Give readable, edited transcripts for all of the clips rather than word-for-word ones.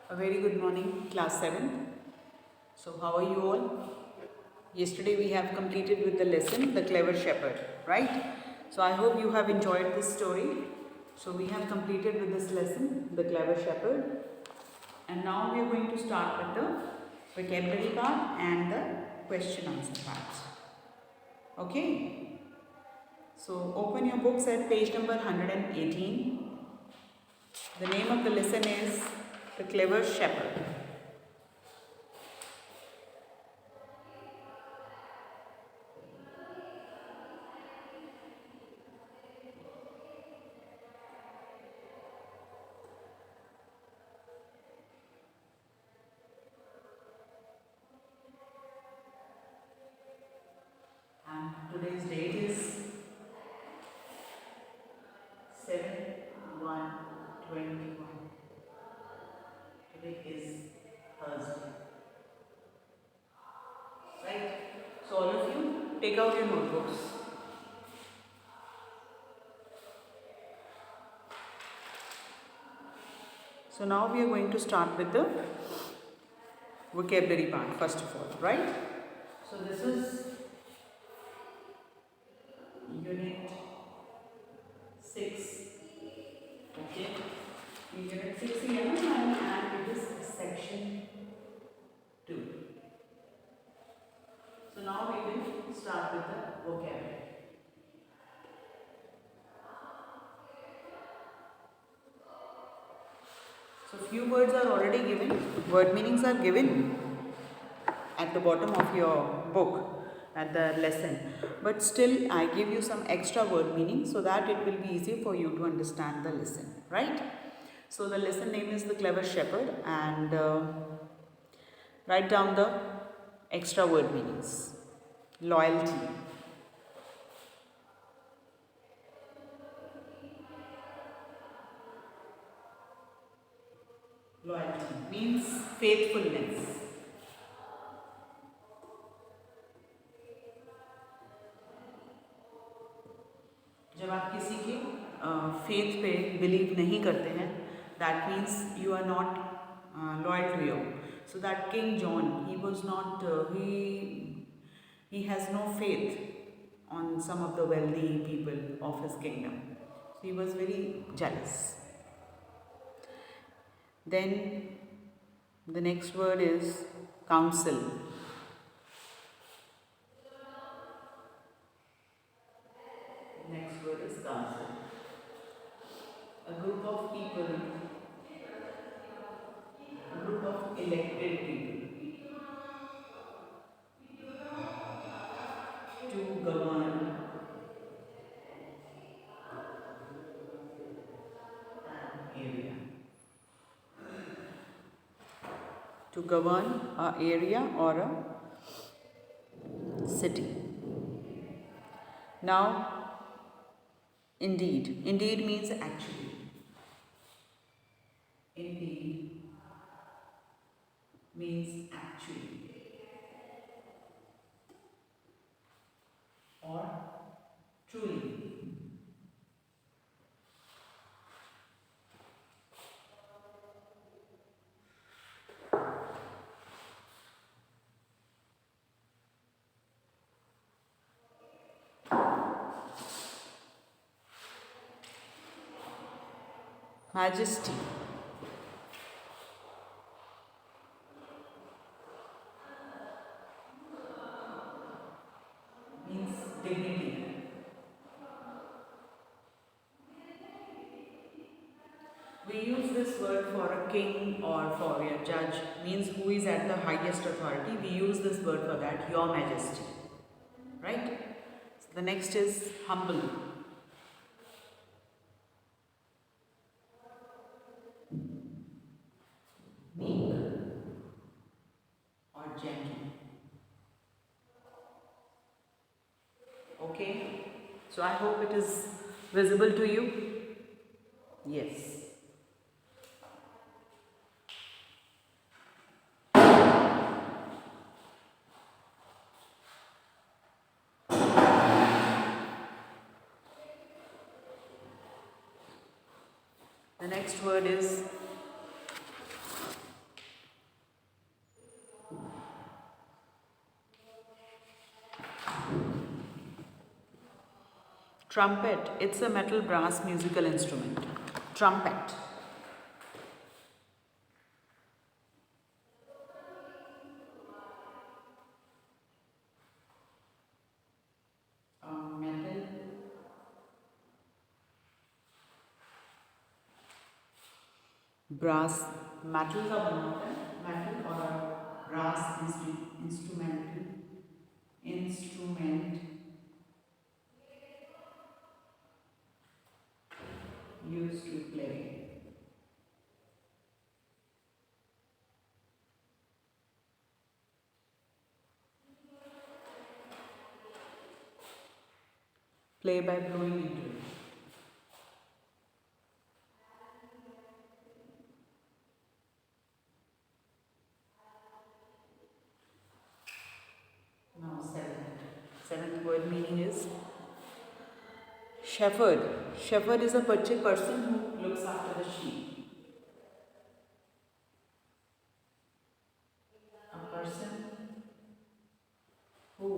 A very good morning, class 7. So, how are you all? Yesterday we have completed with the lesson, The Clever Shepherd, right? So, I hope you have enjoyed this story. So, we have completed with this lesson, The Clever Shepherd. And now we are going to start with the vocabulary part and the question answer part. Okay? So, open your books at page number 118. The name of the lesson is The Clever Shepherd. And today's date is 7/1/21. Today is Thursday. Right? So all of you take out your notebooks. So now we are going to start with the vocabulary part first of all, right? So this is unit 6. Okay. In unit 6 here and it is section 2. So now we will start with the vocabulary. So few words are already given, word meanings are given at the bottom of your book at the lesson, but still I give you some extra word meaning so that it will be easy for you to understand the lesson, right? So the lesson name is The Clever Shepherd, and write down the extra word meanings. Loyalty, loyalty means faithfulness. जब आप किसी के faith पे believe नहीं करते हैं, that means you are not loyal to your. So that King John, he was not, he has no faith on some of the wealthy people of his kingdom. So he was very jealous. Then the next word is counsel. Next word is counsel. A group of people, a group of elected people to govern an area. To govern an area or a city. Now, indeed. Indeed means actually. Indeed means actually. Or truly. Majesty. Means dignity. We use this word for a king or for a judge, means who is at the highest authority. We use this word for that, Your Majesty. Right? So the next is humble. Meek or gentle. Okay? So I hope it is visible to you. Yes. The next word is Trumpet, it's a metal brass musical instrument. Trumpet. Metal brass, metal का बना होता है, metal और brass instrument used to play. Play by blowing into it. Now seventh word meaning is shepherd. Shepherd is a person who looks after the sheep. A person who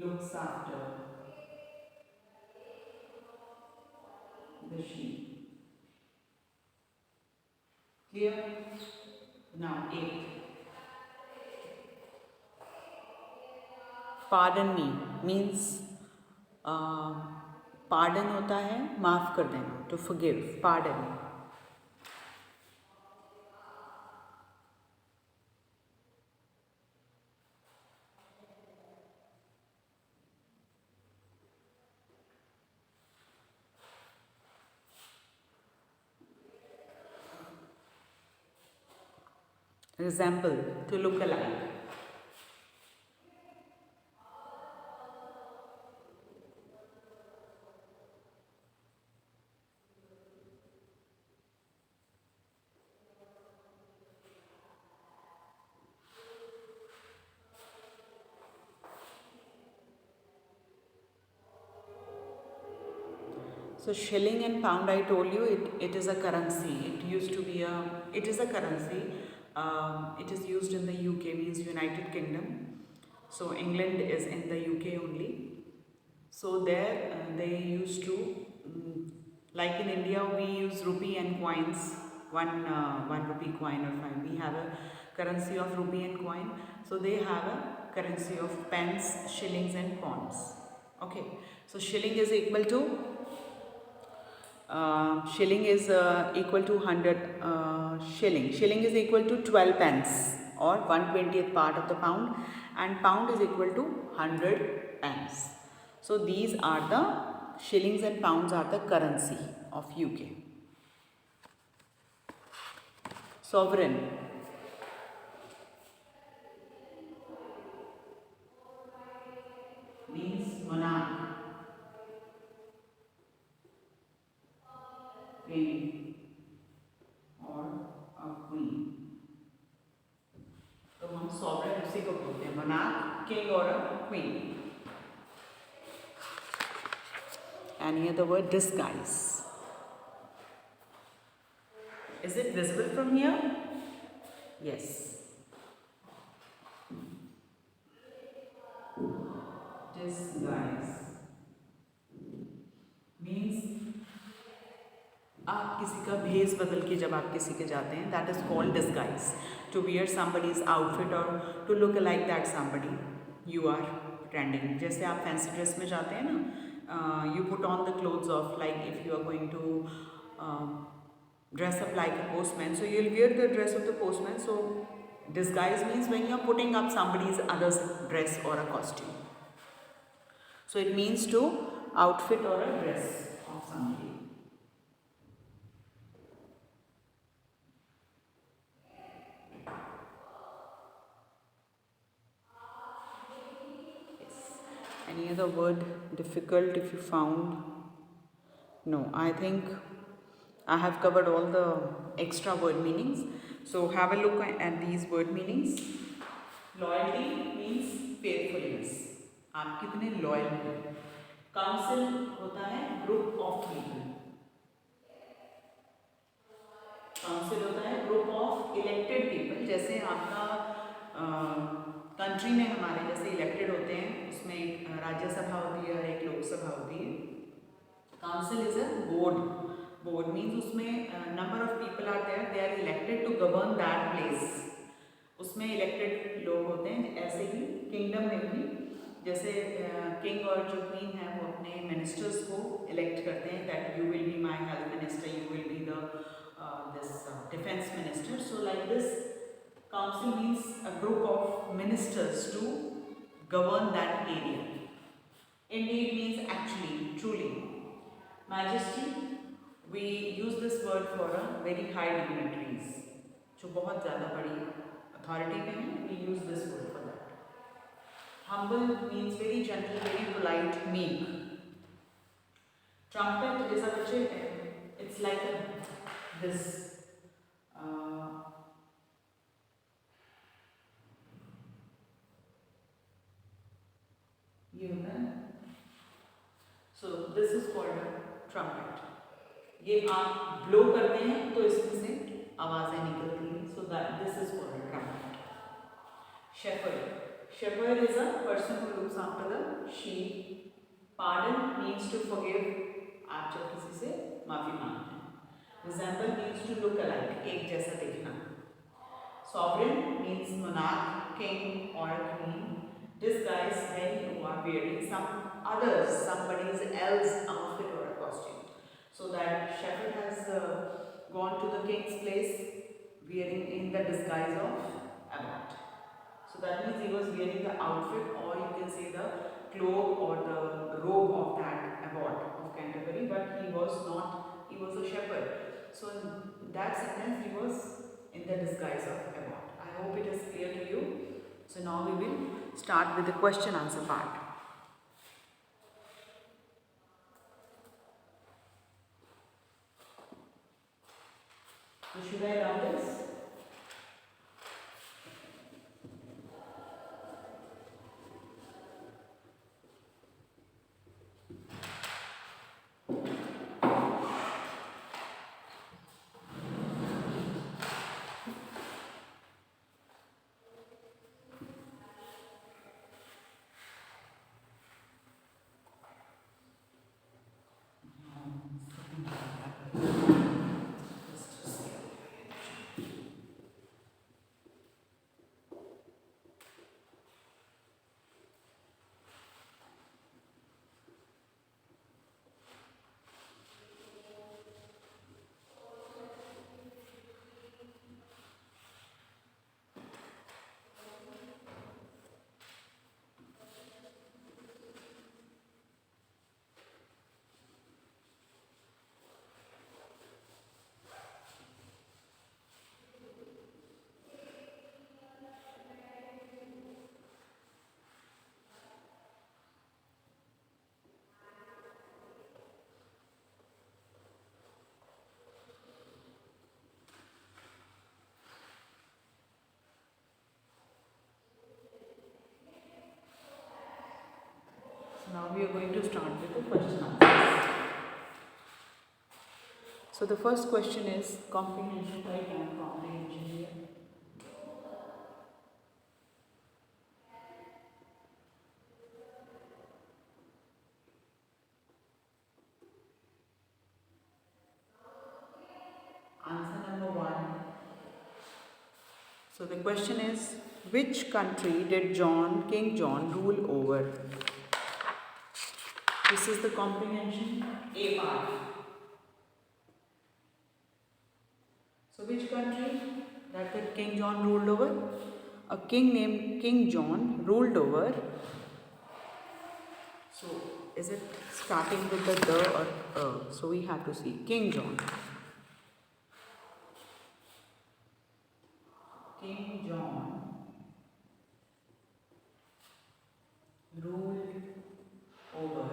looks after the sheep. Clear? Now 8. Pardon me means pardon होता है माफ़ कर देना, to forgive, pardon. Resemble, to look alike. So shilling and pound, I told you, it is a currency. It is a currency. It is used in the UK, means United Kingdom. So England is in the UK only. So there they used to, like in India, we use rupee and coins, one rupee coin or 5. We have a currency of rupee and coin. So they have a currency of pence, shillings and pounds. Okay. So shilling is equal to equal to 100 shilling. Shilling is equal to 12 pence or 1/20th part of the pound, and pound is equal to 100 pence. So these are the shillings and pounds are the currency of UK. Sovereign. Means monarch. King or a queen. तो हम sovereign उसी को बोलते हैं, monarch, king or a queen. And here the word disguise. Is it visible from here? Yes. Disguise means आप किसी का भेष बदल के जब आप किसी के जाते हैं, that is called disguise. To wear somebody's outfit or to look like that somebody you are pretending. जैसे आप फैंसी ड्रेस में जाते हैं ना, you put on the clothes of, like if you are going to dress up like a postman, so you'll wear the dress of the postman. So disguise means when you are putting up somebody's other's dress or a costume. So it means to outfit or a dress of somebody. Any other word difficult if you found? No, I think I have covered all the extra word meanings. So have a look at these word meanings. Loyalty means faithfulness. आप कितने loyal हो. Council होता है group of people. Council होता है group of elected people. जैसे आपका country में हमारे जैसे इलेक्टेड होते हैं, उसमें एक राज्यसभा होती है और एक लोकसभा होती है. Council is a board. Board means उसमें number of people are there, they are elected to govern that place. उसमें इलेक्टेड लोग होते हैं. ऐसे ही किंगडम में भी जैसे किंग और जो क्वीन है वो अपने मिनिस्टर्स को इलेक्ट करते हैं, that you will be my health minister, you will be the this defence minister. So like this council means a group of ministers to govern that area. Indeed means actually, truly. Majesty, we use this word for a very high dignitaries, जो बहुत ज़्यादा बड़ी authority में है, we use this word for that. Humble means very gentle, very polite, meek. Trumpet is a it's like this ये होता है. So this is called a trumpet. ये आप ब्लो करते हैं तो इसमें से आवाज़ें निकलती हैं. So that this is called a trumpet. Shepherd. Shepherd is a person who looks after the sheep. Pardon means to forgive. आप जब किसी से माफी मांगते हैं. Resemble means to look alike. एक जैसा दिखना. Sovereign means monarch, king or queen. Disguise when you are wearing somebody else's outfit or a costume. So that shepherd has gone to the king's place wearing in the disguise of abbot. So that means he was wearing the outfit, or you can say the cloak or the robe of that abbot of Canterbury, but he was not, he was a shepherd. So in that sentence he was in the disguise of abbot. I hope it is clear to you. So now we will start with the question answer part. So should I run this? Now we are going to start with the question answers. So the first question is comprehension type and comprehension here. Answer number 1. So the question is, which country did King John rule over? This is the comprehension A part. So which country that King John ruled over? A king named King John ruled over. So is it starting with the or so we have to see King John. King John ruled over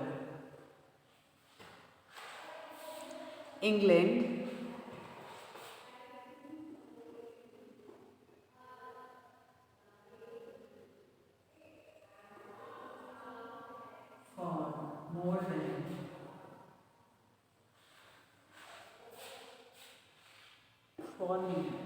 England, for more than 4 million.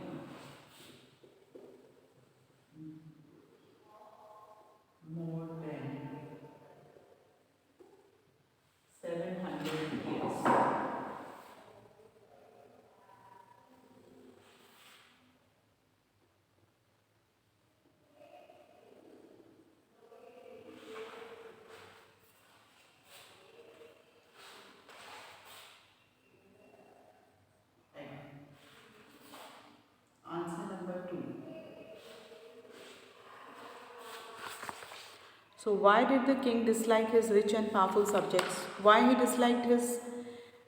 So why did the king dislike his rich and powerful subjects? Why he disliked his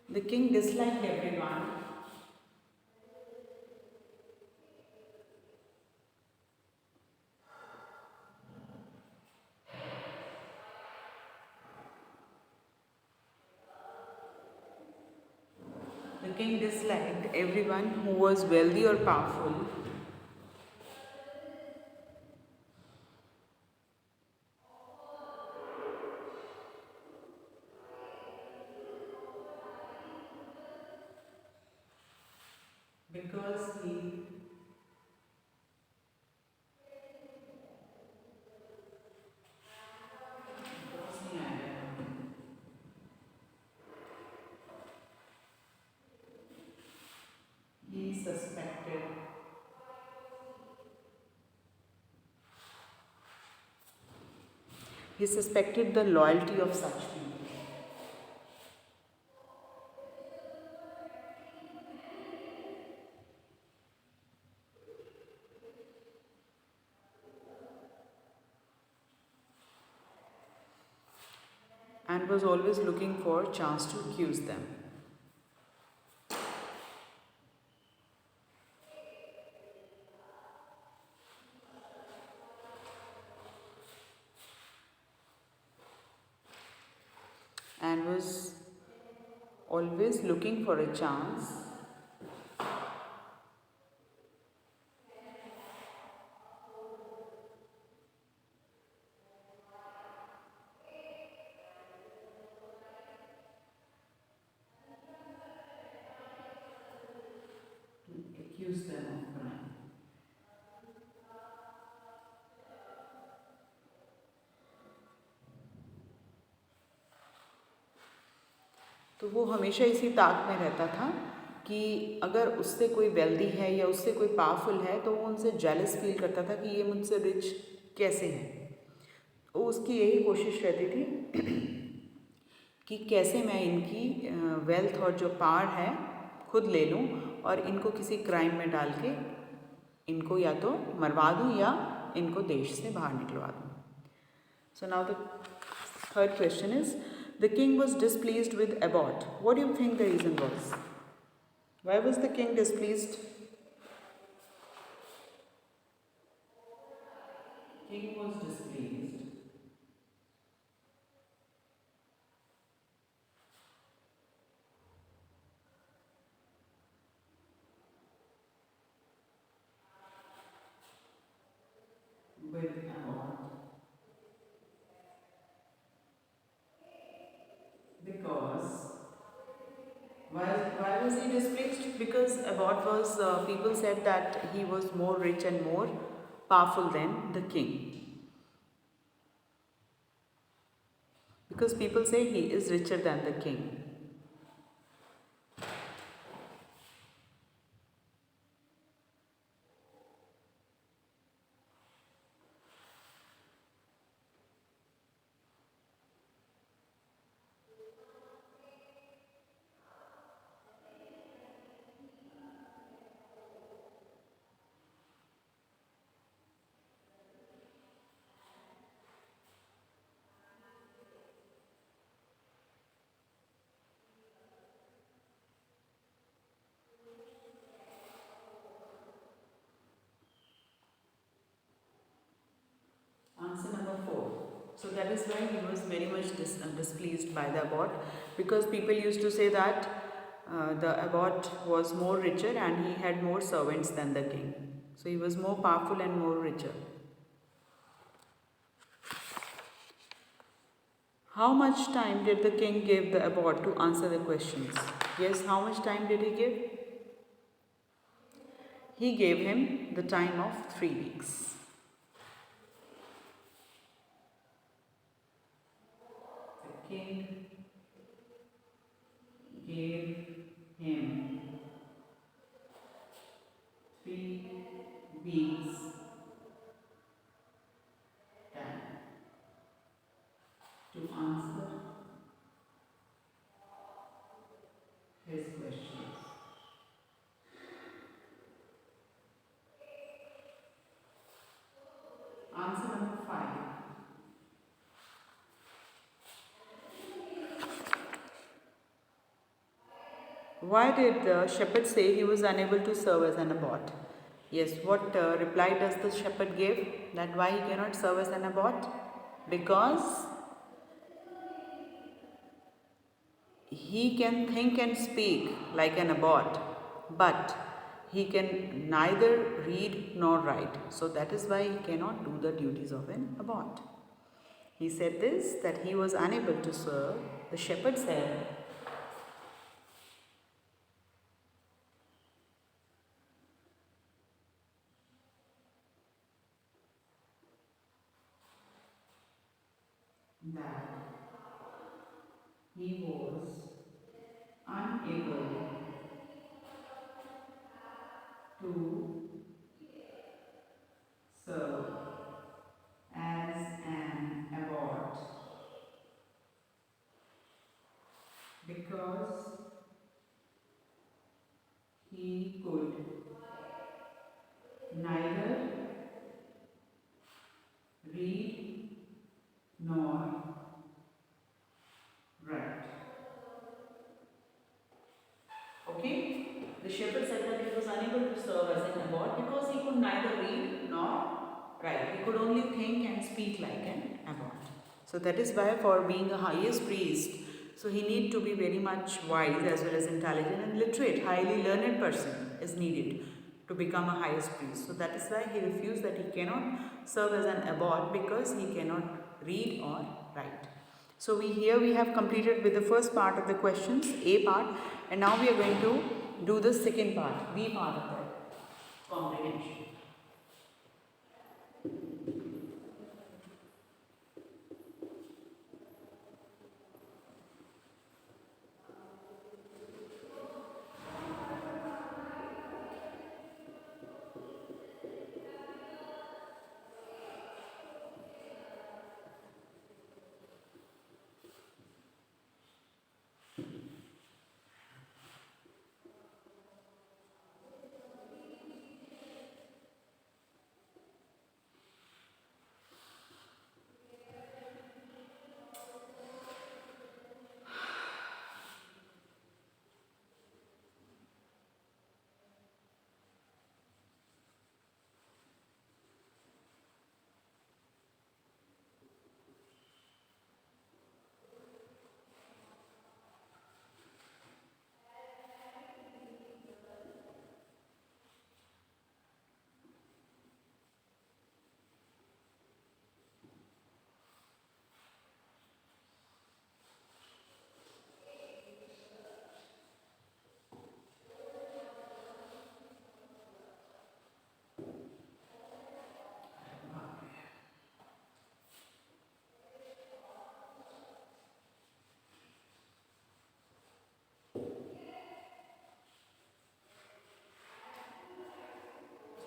the king disliked everyone the king disliked everyone who was wealthy or powerful because he suspected the loyalty of such people. And was always looking for a chance to accuse them. And was always looking for a chance to accuse them of crime. तो वो हमेशा इसी ताक में रहता था कि अगर उससे कोई वेल्दी है या उससे कोई पावरफुल है तो वो उनसे जेलस फील करता था कि ये मुझसे रिच कैसे हैं। तो उसकी यही कोशिश रहती थी कि कैसे मैं इनकी वेल्थ और जो पावर है खुद ले लूँ और इनको किसी क्राइम में डाल के इनको या तो मरवा दूँ या इनको देश से बाहर निकलवा दूँ। So now the third question is the king was displeased with abbot. What do you think the reason was? Why was the king displeased? King was displeased with Abbott because why was he displeased? Because Abbott was people said that he was more rich and more powerful than the king. Because people say he is richer than the king. Answer number 4. So that is why he was very much displeased by the abbot, because people used to say that the abbot was more richer and he had more servants than the king. So he was more powerful and more richer. How much time did the king give the abbot to answer the questions? Yes, how much time did he give? He gave him the time of 3 weeks. The king gave him 3 weeks time to answer his questions. Answer number 5. why did the shepherd say he was unable to serve as an abbot? Yes, what reply does the shepherd give? That why he cannot serve as an abbot? Because he can think and speak like an abbot, but he can neither read nor write. So that is why he cannot do the duties of an abbot. He said this, that he was unable to serve. The shepherd said, that he was unable to serve as an abbot because he could neither read nor write. Okay? The shepherd said that he was unable to serve as an abbot because he could neither read nor write. He could only think and speak like an abbot. So that is why for being a highest priest, so he need to be very much wise as well as intelligent and literate, highly learned person is needed to become a highest priest. So that is why he refused, that he cannot serve as an abbot because he cannot read or write. So we have completed with the first part of the questions, A part, and now we are going to do the second part, B part of the comprehension.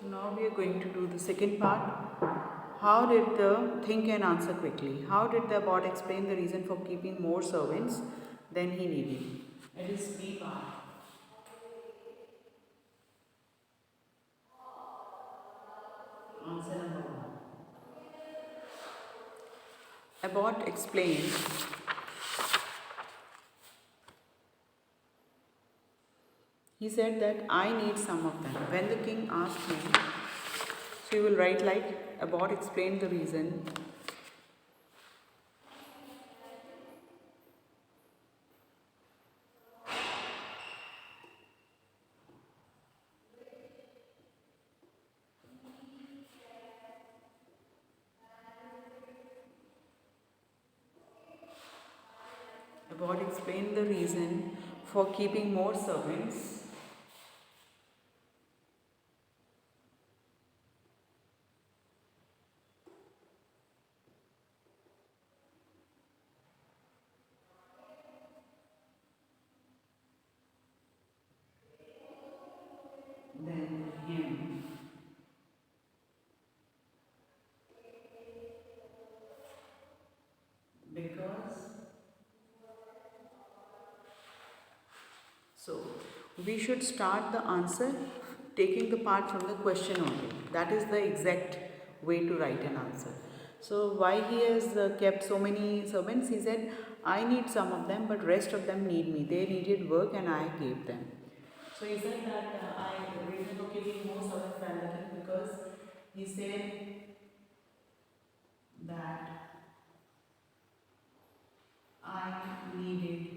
So now we are going to do the second part. How did the think and answer quickly? How did the abbot explain the reason for keeping more servants than he needed? It is B part. Answer number 1. Abbot explained, he said that I need some of them. When the king asked me, so you will write like Abbot explained the reason. Abbot explained the reason for keeping more servants than him. Because so we should start the answer taking the part from the question only. That is the exact way to write an answer. So why he has kept so many servants? He said, I need some of them, but rest of them need me. They needed work and I gave them. So he said that I reason for giving more servants than the king, because he said that I needed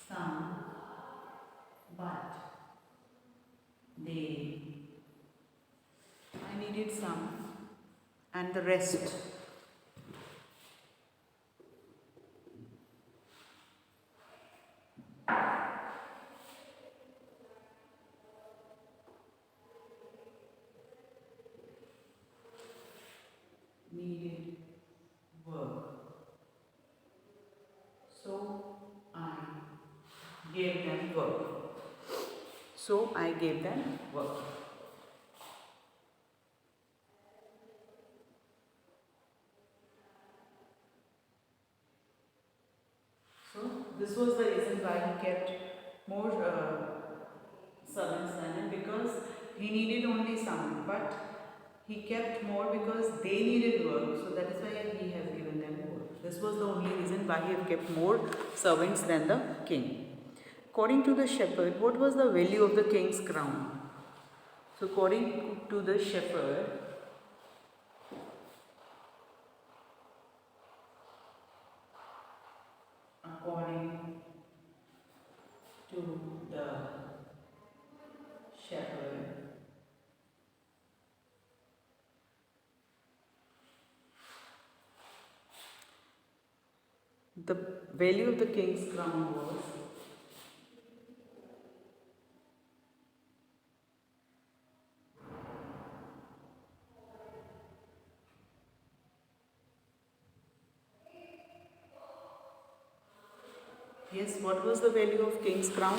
some, but they, I needed some and the rest needed work. So I gave them work. So I gave them work. So this was the reason why he kept more servants than him, because he needed only some, but he kept more because they needed work. So that is why he has given them work. This was the only reason why he have kept more servants than the king. According to the shepherd, what was the value of the king's crown? So according to the shepherd, according to the shepherd, the value of the king's crown was yes, what was the value of king's crown?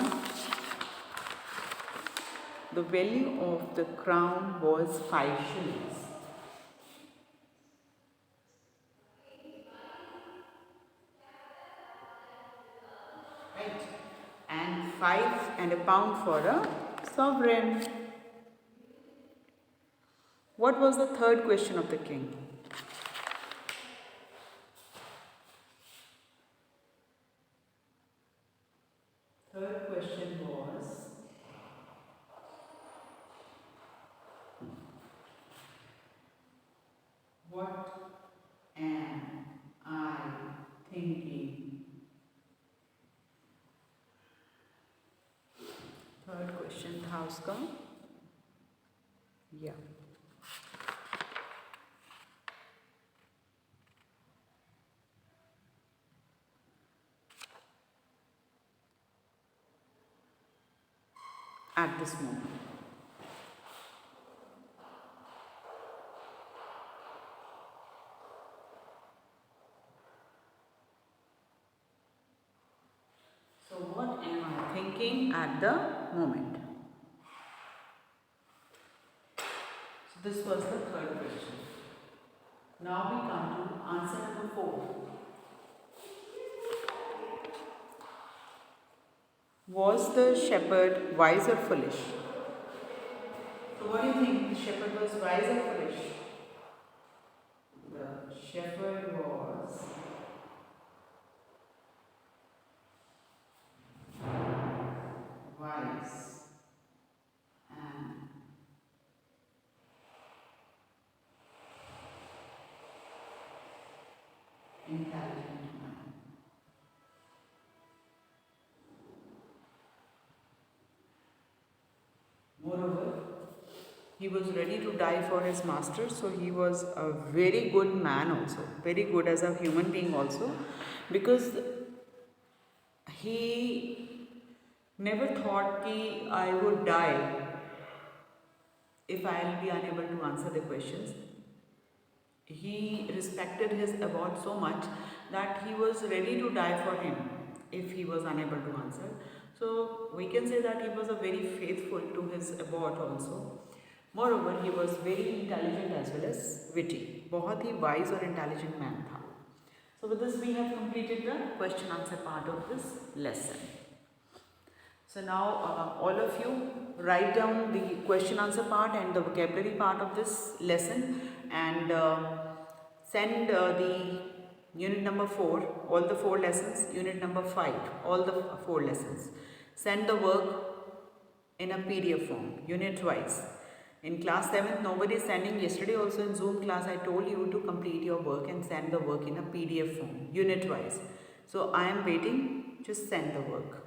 The value of the crown was 5 shillings. Right? And 5 and a pound for a sovereign. What was the third question of the king? Third question was, what am I thinking? Third question था उसका, yeah. At this moment. So what am I thinking at the moment? So this was the third question. Now we come to answer number 4. Was the shepherd wise or foolish? So what do you think? The shepherd was wise or foolish? The shepherd was wise and intelligent man. Moreover, he was ready to die for his master, so he was a very good man also, very good as a human being also, because he never thought that I would die if I will be unable to answer the questions. He respected his abbot so much that he was ready to die for him if he was unable to answer. So we can say that he was a very faithful to his abbot also. Moreover, he was very intelligent as well as witty. बहुत ही wise और intelligent man था. So with this we have completed the question answer part of this lesson. So now all of you write down the question answer part and the vocabulary part of this lesson and send the Unit number 4, all the 4 lessons. Unit number 5, all the 4 lessons. Send the work in a PDF form, unit wise. In class 7th, nobody is sending. Yesterday also in Zoom class, I told you to complete your work and send the work in a PDF form, unit wise. So I am waiting, just send the work.